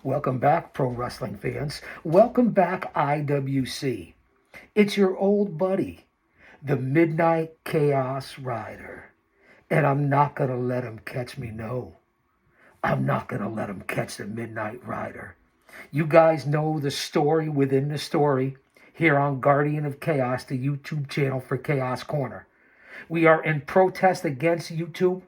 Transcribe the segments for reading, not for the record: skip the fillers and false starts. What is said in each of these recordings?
Welcome back, pro wrestling fans. Welcome back, IWC. It's your old buddy, the Midnight Chaos Rider. And I'm not going to let him catch me, no. I'm not going to let him catch the Midnight Rider. You guys know the story within the story here on Guardian of Chaos, the YouTube channel for Chaos Corner. We are in protest against YouTube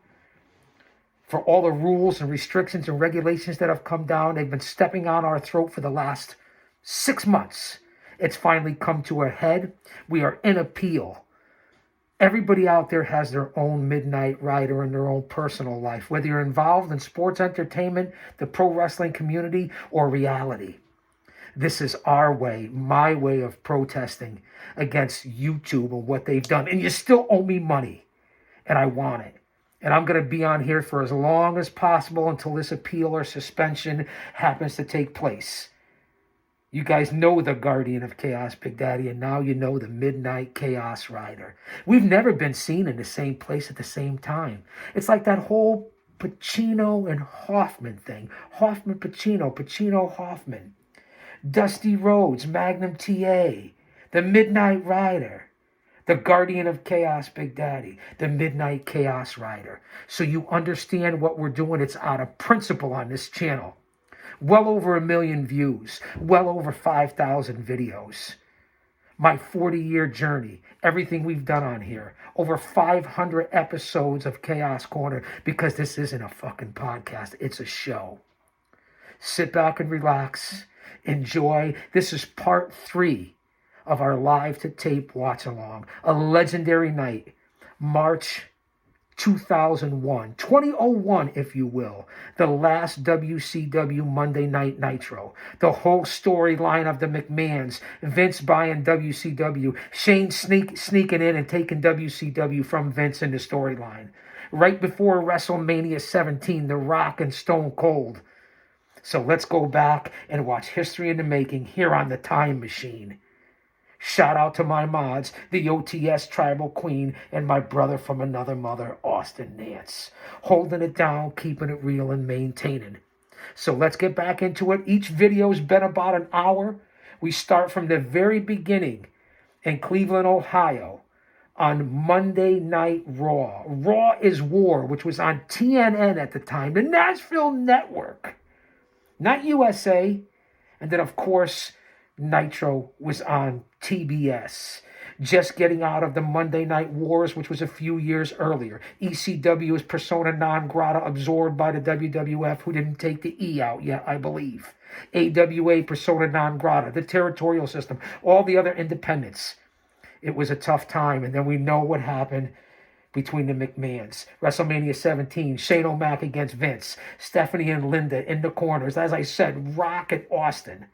for all the rules and restrictions and regulations that have come down. They've been stepping on our throat for the last 6 months. It's finally come to a head. We are in appeal. Everybody out there has their own Midnight Rider in their own personal life, whether you're involved in sports entertainment, the pro wrestling community, or reality. This is our way, my way of protesting against YouTube and what they've done. And you still owe me money, and I want it. And I'm going to be on here for as long as possible until this appeal or suspension happens to take place. You guys know the Guardian of Chaos, Big Daddy, and now you know the Midnight Chaos Rider. We've never been seen in the same place at the same time. It's like that whole Pacino and Hoffman thing. Hoffman, Pacino, Pacino, Hoffman. Dusty Rhodes, Magnum TA, the Midnight Rider. The Guardian of Chaos, Big Daddy, the Midnight Chaos Rider. So you understand what we're doing. It's out of principle on this channel. Well over 1 million views. Well over 5,000 videos. My 40-year journey. Everything we've done on here. Over 500 episodes of Chaos Corner. Because this isn't a fucking podcast. It's a show. Sit back and relax. Enjoy. This is part 3 of our live to tape watch along. A legendary night, March 2001, if you will. The last WCW Monday Night Nitro. The whole storyline of the McMahons, Vince buying WCW, Shane sneaking in and taking WCW from Vince in the storyline. Right before WrestleMania 17, The Rock and Stone Cold. So let's go back and watch history in the making here on the Time Machine. Shout out to my mods, the OTS Tribal Queen, and my brother from another mother, Austin Nance. Holding it down, keeping it real, and maintaining. So let's get back into it. Each video's been about an hour. We start from the very beginning in Cleveland, Ohio, on Monday Night Raw. Raw is War, which was on TNN at the time, the Nashville Network. Not USA. And then, of course, Nitro was on TBS. Just getting out of the Monday Night Wars, which was a few years earlier. ECW is persona non grata, absorbed by the WWF, who didn't take the E out yet, I believe. AWA, persona non grata. The territorial system. All the other independents. It was a tough time. And then we know what happened between the McMahons. WrestleMania 17, Shane O'Mac against Vince. Stephanie and Linda in the corners. As I said, Rock and Austin.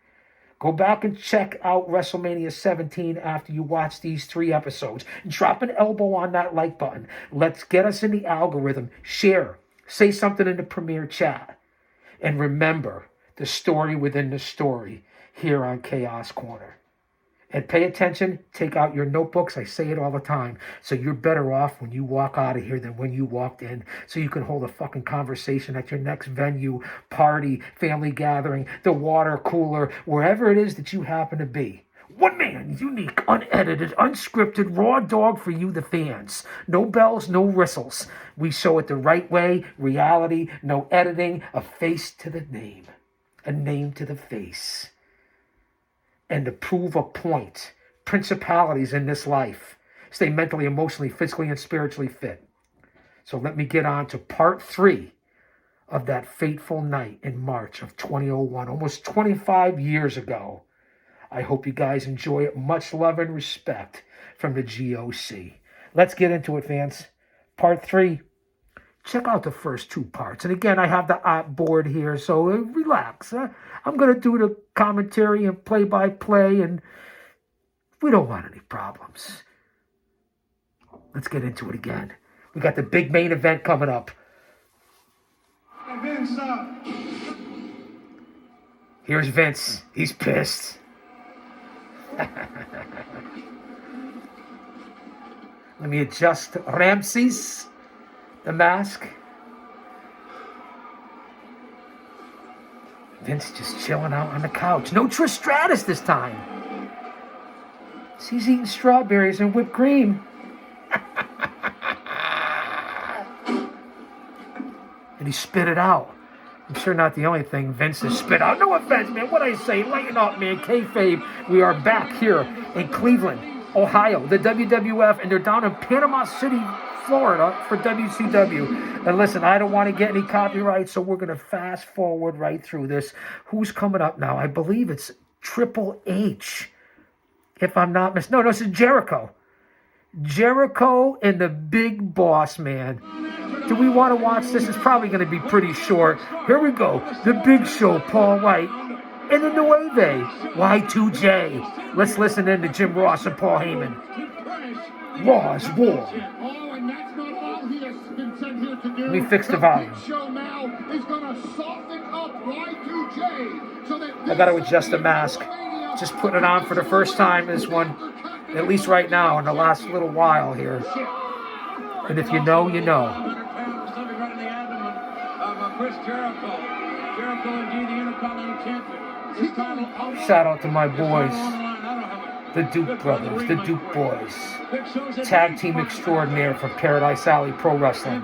Go back and check out WrestleMania 17 after you watch these 3 episodes. Drop an elbow on that like button. Let's get us in the algorithm. Share. Say something in the premiere chat. And remember the story within the story here on Chaos Corner. And pay attention. Take out your notebooks. I say it all the time. So you're better off when you walk out of here than when you walked in. So you can hold a fucking conversation at your next venue, party, family gathering, the water cooler, wherever it is that you happen to be. One man, unique, unedited, unscripted, raw dog for you, the fans. No bells, no whistles. We show it the right way, reality, no editing, a face to the name, a name to the face. And to prove a point, principalities in this life. Stay mentally, emotionally, physically, and spiritually fit. So let me get on to part 3 of that fateful night in March of 2001, almost 25 years ago. I hope you guys enjoy it. Much love and respect from the GOC. Let's get into it, fans. Part 3. Check out the first 2 parts. And again, I have the op board here, so relax. I'm going to do the commentary and play-by-play, and we don't want any problems. Let's get into it again. We got the big main event coming up. Vince, Here's Vince. He's pissed. Let me adjust Ramses, the mask. Vince just chilling out on the couch. No Trish Stratus this time. He's eating strawberries and whipped cream. And he spit it out. I'm sure not the only thing Vince has spit out. No offense, man. What I say? Lighten up, man. Kayfabe. We are back here in Cleveland, Ohio. The WWF, and they're down in Panama City, Florida for WCW. And listen, I don't want to get any copyright, so we're going to fast forward right through this. Who's coming up now? I believe it's Triple H. If I'm not mistaken. No, this is Jericho. Jericho and the Big Boss Man. Do we want to watch this? It's probably going to be pretty short. Here we go. The Big Show, Paul White, and the Nueve, Y2J. Let's listen in to Jim Ross and Paul Heyman. Raw's War. Let me fix the volume. I got to adjust the mask. Just putting it on for the first time, this one, at least right now, in the last little while here. And if you know, you know. Shout out to my boys, the Duke brothers, the Duke boys. Tag team extraordinaire from Paradise Alley Pro Wrestling.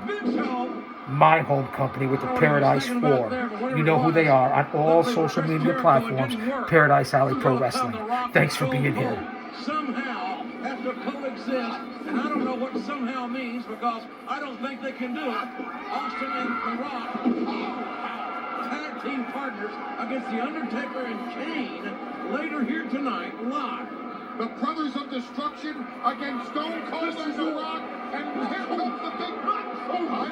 My home company with the Paradise 4. You know who they are on all social media platforms. Paradise Alley Pro Wrestling. Thanks for being here. Somehow have to coexist, and I don't know what somehow means because I don't think they can do it. Austin and The Rock, tag team partners against The Undertaker and Kane later here tonight live. The Brothers of Destruction against Stone Cold and The Rock, and here comes the Big Rock.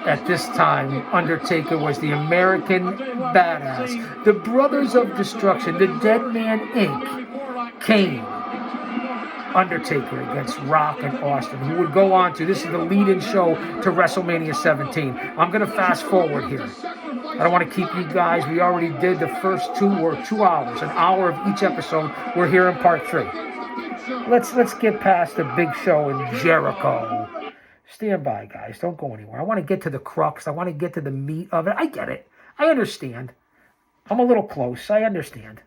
At this time, Undertaker was the American Badass. The Brothers of Destruction, the Dead Man Inc., Kane, Undertaker against Rock and Austin, who would go on to, this is the lead-in show to WrestleMania 17. I'm going to fast forward here. I don't want to keep you guys. We already did the first 2 hours, an hour of each episode. We're here in part 3. Let's get past the Big Show and Jericho. Stand by, guys. Don't go anywhere. I want to get to the crux. I want to get to the meat of it. I get it. I understand. I'm a little close. I understand.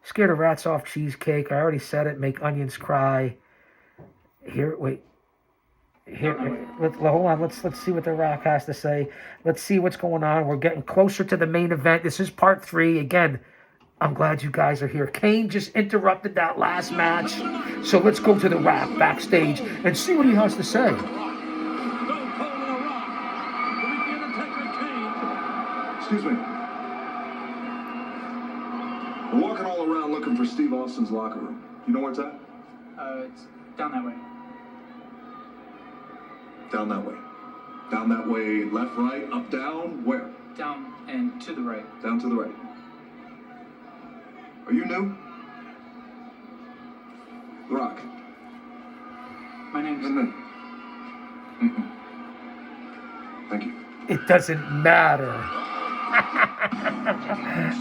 Scared of rats off cheesecake. I already said it. Make onions cry. Here, wait. Here, hold on. Let's see what The Rock has to say. Let's see what's going on. We're getting closer to the main event. This is part 3. Again, I'm glad you guys are here. Kane just interrupted that last match. So let's go to The Rock backstage and see what he has to say. Excuse me. We're walking all around looking for Steve Austin's locker room. You know where it's at? It's down that way. Down that way. Down that way, left, right, up, down, where? Down and to the right. Down to the right. Are you new? The Rock. My name's... Thank you. It doesn't matter.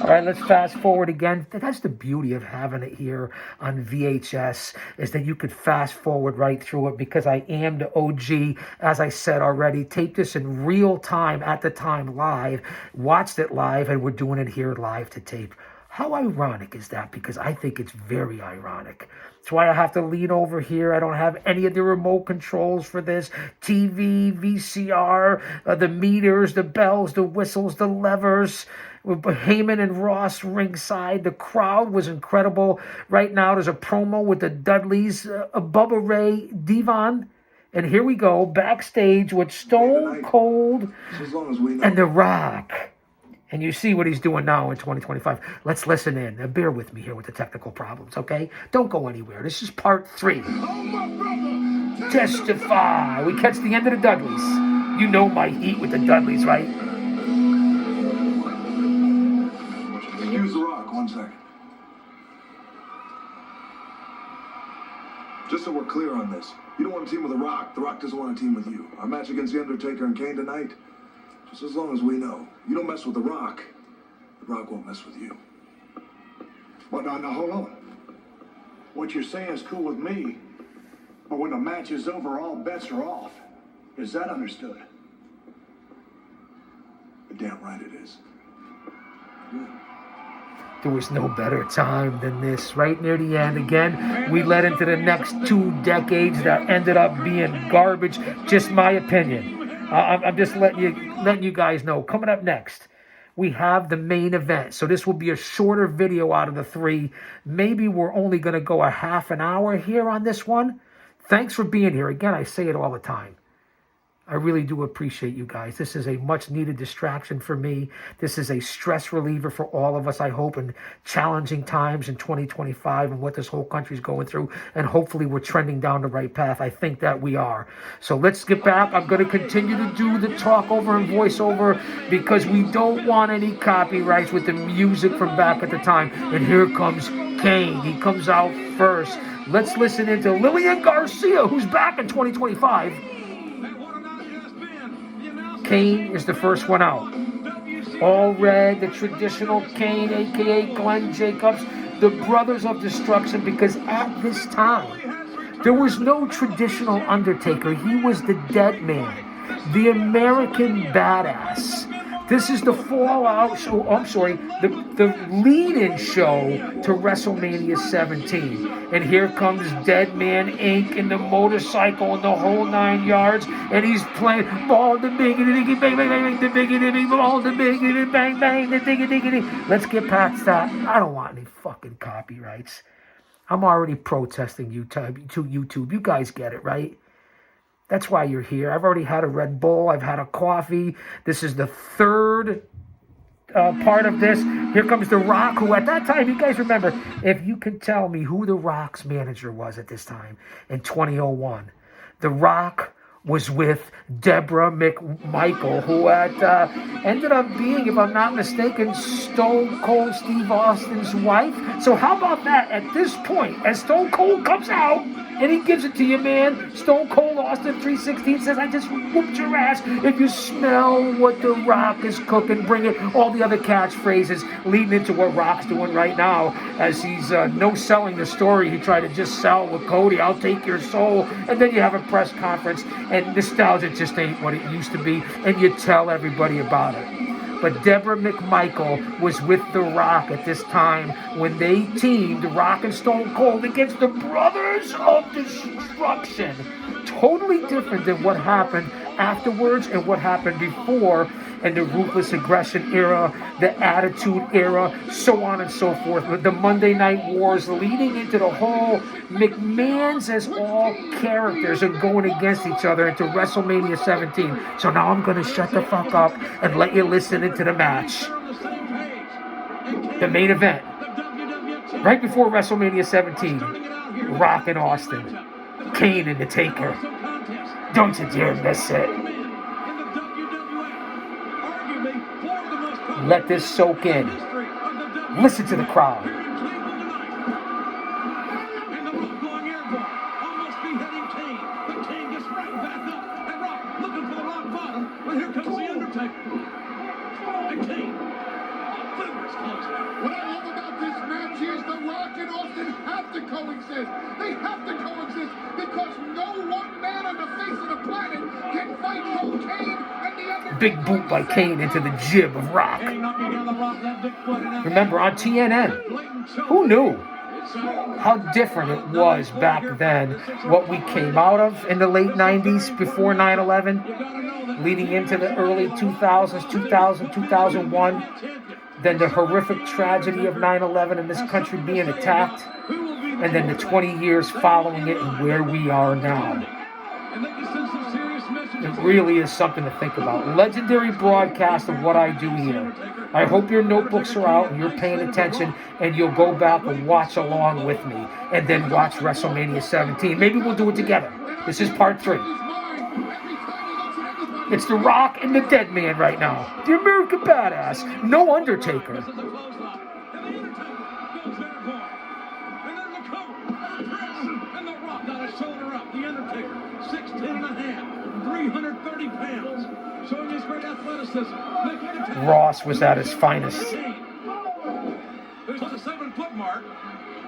All right, let's fast forward again. That's the beauty of having it here on VHS, is that you could fast forward right through it, because I am the OG, as I said already. Taped this in real time at the time live, watched it live, and we're doing it here live to tape. How ironic is that? Because I think it's very ironic. That's why I have to lean over here. I don't have any of the remote controls for this. TV, VCR, the meters, the bells, the whistles, the levers. With Heyman and Ross ringside. The crowd was incredible. Right now there's a promo with the Dudleys, Bubba Ray, Devon. And here we go, backstage with Stone Cold and The Rock. And you see what he's doing now in 2025. Let's listen in. Now, bear with me here with the technical problems, okay? Don't go anywhere. This is part 3. Testify. We catch the end of the Dudleys. You know my heat with the Dudleys, right? Excuse The Rock, 1 second. Just so we're clear on this, you don't want to team with The Rock. The Rock doesn't want to team with you. Our match against The Undertaker and Kane tonight, just as long as we know, you don't mess with The Rock, The Rock won't mess with you. Well, now, hold on. What you're saying is cool with me, but when the match is over, all bets are off. Is that understood? You're damn right it is. There was no better time than this. Right near the end, again, we led into the next 2 decades that ended up being garbage. Just my opinion. I'm just letting you guys know. Coming up next, we have the main event. So this will be a shorter video out of the 3. Maybe we're only going to go a half an hour here on this one. Thanks for being here. Again, I say it all the time. I really do appreciate you guys. This is a much needed distraction for me. This is a stress reliever for all of us, I hope, in challenging times in 2025 and what this whole country is going through. And hopefully we're trending down the right path. I think that we are. So let's get back. I'm going to continue to do the talk over and voiceover because we don't want any copyrights with the music from back at the time. And here comes Kane. He comes out first. Let's listen into Lillian Garcia, who's back in 2025. Kane is the first one out. All red, the traditional Kane, a.k.a. Glenn Jacobs, the Brothers of Destruction, because at this time, there was no traditional Undertaker. He was the dead man, the American badass. This is the fallout show, the lead-in show to WrestleMania 17. And here comes Dead Man Inc. and the motorcycle and the whole 9 yards. And he's playing ball, the biggity, bang, bang, bang, the biggity, ball, the biggity, bang, bang, the diggity. Let's get past that. I don't want any fucking copyrights. I'm already protesting YouTube. You guys get it, right? That's why you're here. I've already had a Red Bull. I've had a coffee. This is the 3rd part of this. Here comes The Rock, who at that time, you guys remember, if you can tell me who The Rock's manager was at this time in 2001. The Rock was with Deborah McMichael, who had ended up being, if I'm not mistaken, Stone Cold Steve Austin's wife. So how about that? At this point, as Stone Cold comes out, and he gives it to you, man. Stone Cold Austin 316 says, I just whooped your ass. If you smell what The Rock is cooking, bring it. All the other catchphrases leading into what Rock's doing right now as he's no-selling the story he tried to just sell with Cody. I'll take your soul. And then you have a press conference, and nostalgia just ain't what it used to be, and you tell everybody about it. But Deborah McMichael was with The Rock at this time when they teamed, The Rock and Stone Cold, against the Brothers of Destruction. Totally different than what happened afterwards and what happened before in the Ruthless Aggression era, the Attitude era, so on and so forth. With the Monday Night Wars leading into the whole McMahons as all characters are going against each other into WrestleMania 17. So now I'm going to shut the fuck up and let you listen into the match. The main event. Right before WrestleMania 17. Rock and Austin. Kane and the Taker. Don't you dare miss it. Let this soak in. Listen to the crowd. And the Rock going airborne. Almost beheading Kane. But Kane gets right back up. And Rock looking for the rock bottom. But here comes the Undertaker. And Kane. Fingers closed out. What I love about this match is The Rock and Austin have to coexist. They have to coexist because no one man on the face of the planet can fight both Kane and the Undertaker. Big boot by Kane into the jib of Rock. Remember, on TNN, who knew how different it was back then, what we came out of in the late 90s before 9/11, leading into the early 2000s, 2000, 2001, then the horrific tragedy of 9/11 and this country being attacked, and then the 20 years following it and where we are now. It really is something to think about. Legendary broadcast of what I do here. I hope your notebooks are out and you're paying attention and you'll go back and watch along with me and then watch WrestleMania 17. Maybe we'll do it together. This is part 3. It's The Rock and the Dead Man right now. The American Badass. No Undertaker. And The Rock got his shoulder up. The Undertaker, 16 and a half, 330 pounds, showing his great athleticism. Ross was at his finest. There's a 7-foot mark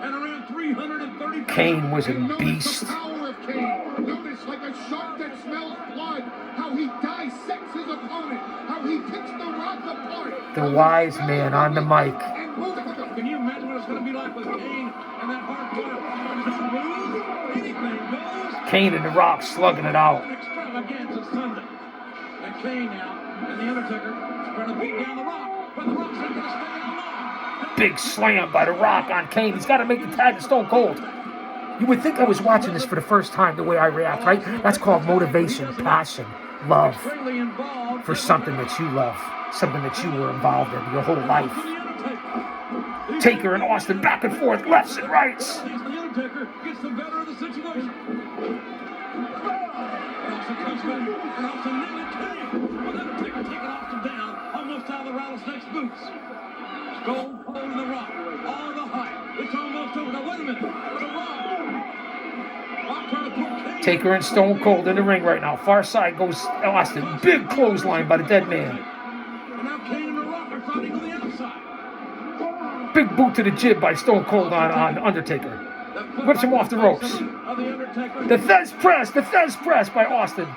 and around 330 pounds. Kane was a beast. Notice the power of Kane. Notice, like a shark that smells blood, how he dissects his opponent, how he picks The Rock apart. The wise man on the mic. Can you imagine what it's going to be like with Kane and that hard corner? Anything goes. Kane and The Rock slugging it out. An extravaganza Sunday. And Kane now, and The Undertaker, trying to beat down The Rock. But The Rock's not going to stay out long. Big slam by The Rock on Kane. He's got to make the tag to Stone Cold. You would think I was watching this for the first time the way I react, right? That's called motivation, passion, love Extremely involved. for something that you love, something that you were involved in your whole life. Taker and Austin back and forth, lefts and rights. The Undertaker gets the better of the situation. Austin comes back, and Austin nearly Kane. But the Undertaker taking Austin down, almost out of the rattlesnake's boots. Stone Cold and The Rock, on the height. It's almost over. Now wait a minute. The Rock. Rock trying to put Kane. Taker and Stone Cold in the ring right now. Far side goes Austin. Big clothesline by the dead man. And now Kane and The Rock are fighting on the outside. Big boot to the jib by Stone Cold on Undertaker. Whips him off the ropes. Of the Undertaker. The Fez press by Austin.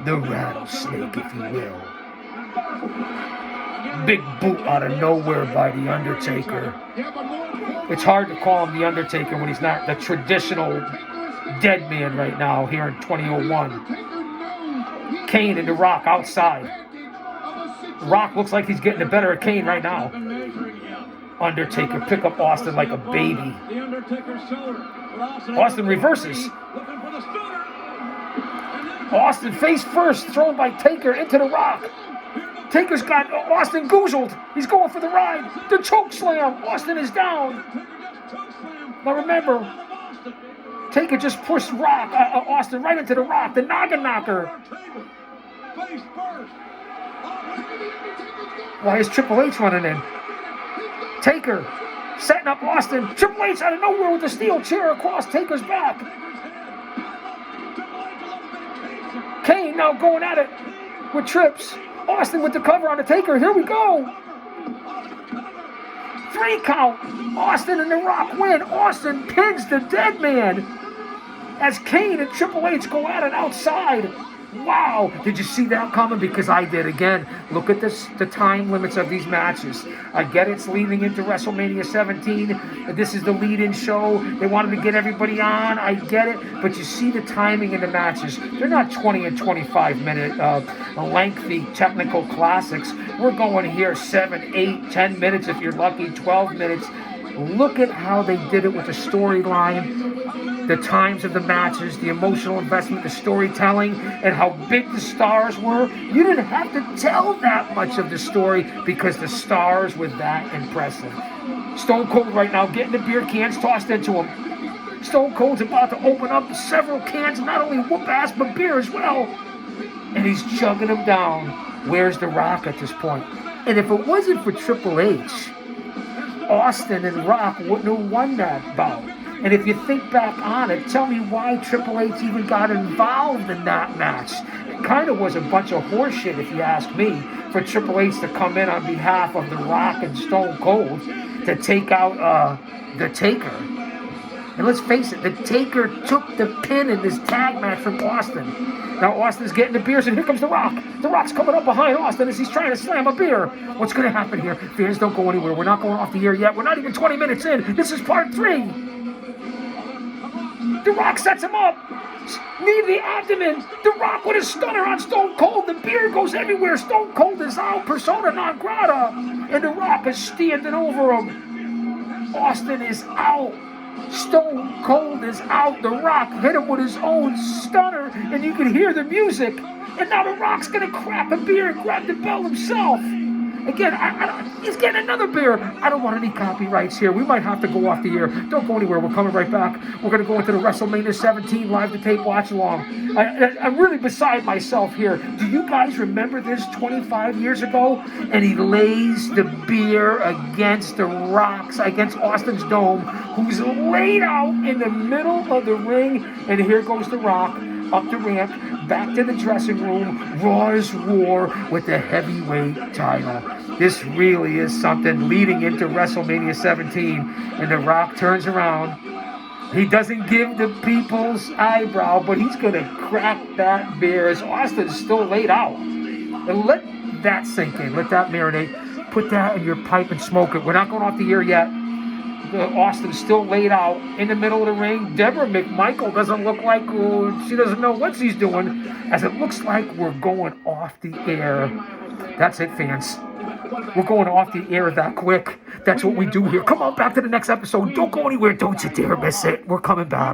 The rattlesnake, if you will. Big boot out of nowhere by The Undertaker. It's hard to call him The Undertaker when he's not the traditional dead man right now here in 2001. Kane and The Rock outside. The Rock looks like he's getting the better of Kane right now. Undertaker pick up Austin like a baby. Austin reverses. Austin face first, thrown by Taker into The Rock. Taker's got Austin goozled. He's going for the ride. The choke slam. Austin is down. Now remember, Taker just pushed Austin right into The Rock. The noggin knocker. Why is Triple H running in? Taker setting up Austin. Triple H out of nowhere with the steel chair across Taker's back. Kane now going at it with trips. Austin with the cover on the Taker. Here we go. 3 count. Austin and The Rock win. Austin pins the dead man as Kane and Triple H go at it outside. Wow, did you see that coming? Because I did. Again, look at this, the time limits of these matches. I get it's leading into WrestleMania 17. This is the lead-in show. They wanted to get everybody on. I get it. But you see the timing in the matches. They're not 20 and 25-minute lengthy technical classics. We're going here 7, 8, 10 minutes if you're lucky, 12 minutes. Look at how they did it with the storyline, the times of the matches, the emotional investment, the storytelling, and how big the stars were. You didn't have to tell that much of the story because the stars were that impressive. Stone Cold right now getting the beer cans tossed into him. Stone Cold's about to open up several cans, not only whoop ass, but beer as well. And he's chugging them down. Where's The Rock at this point? And if it wasn't for Triple H, Austin and Rock wouldn't have won that bout. And if you think back on it, tell me why Triple H even got involved in that match. It kind of was a bunch of horseshit, if you ask me, for Triple H to come in on behalf of The Rock and Stone Cold to take out the Taker. And let's face it, the Taker took the pin in this tag match from Austin. Now Austin's getting the beers, and here comes The Rock. The Rock's coming up behind Austin as he's trying to slam a beer. What's going to happen here? Fans, don't go anywhere. We're not going off the air yet. We're not even 20 minutes in. This is part 3. The Rock sets him up. Knee to the abdomen. The Rock with a stunner on Stone Cold. The beer goes everywhere. Stone Cold is out. Persona non grata. And The Rock is standing over him. Austin is out. Stone Cold is out. The Rock hit him with his own stunner, and you can hear the music. And now The Rock's gonna crack a beer and grab the bell himself. Again, he's getting another beer. I don't want any copyrights here. We might have to go off the air. Don't go anywhere. We're coming right back. We're going to go into the WrestleMania 17 live to tape watch along. I'm really beside myself here. Do you guys remember this 25 years ago? And he lays the beer against the rocks, against Austin's dome, who's laid out in the middle of the ring. And here goes The Rock up the ramp, back to the dressing room. Raw's War with the heavyweight title. This really is something leading into WrestleMania 17. And The Rock turns around He doesn't give the people's eyebrow, but he's going to crack that beer as Austin's still laid out. And let that sink in. Let that marinate. Put that in your pipe and smoke it. We're not going off the air yet. Austin's still laid out in the middle of the ring. Deborah McMichael doesn't look like she doesn't know what she's doing, as it looks like we're going off the air. That's it, fans. We're going off the air that quick. That's what we do here. Come on back to the next episode. Don't go anywhere. Don't you dare miss it. We're coming back.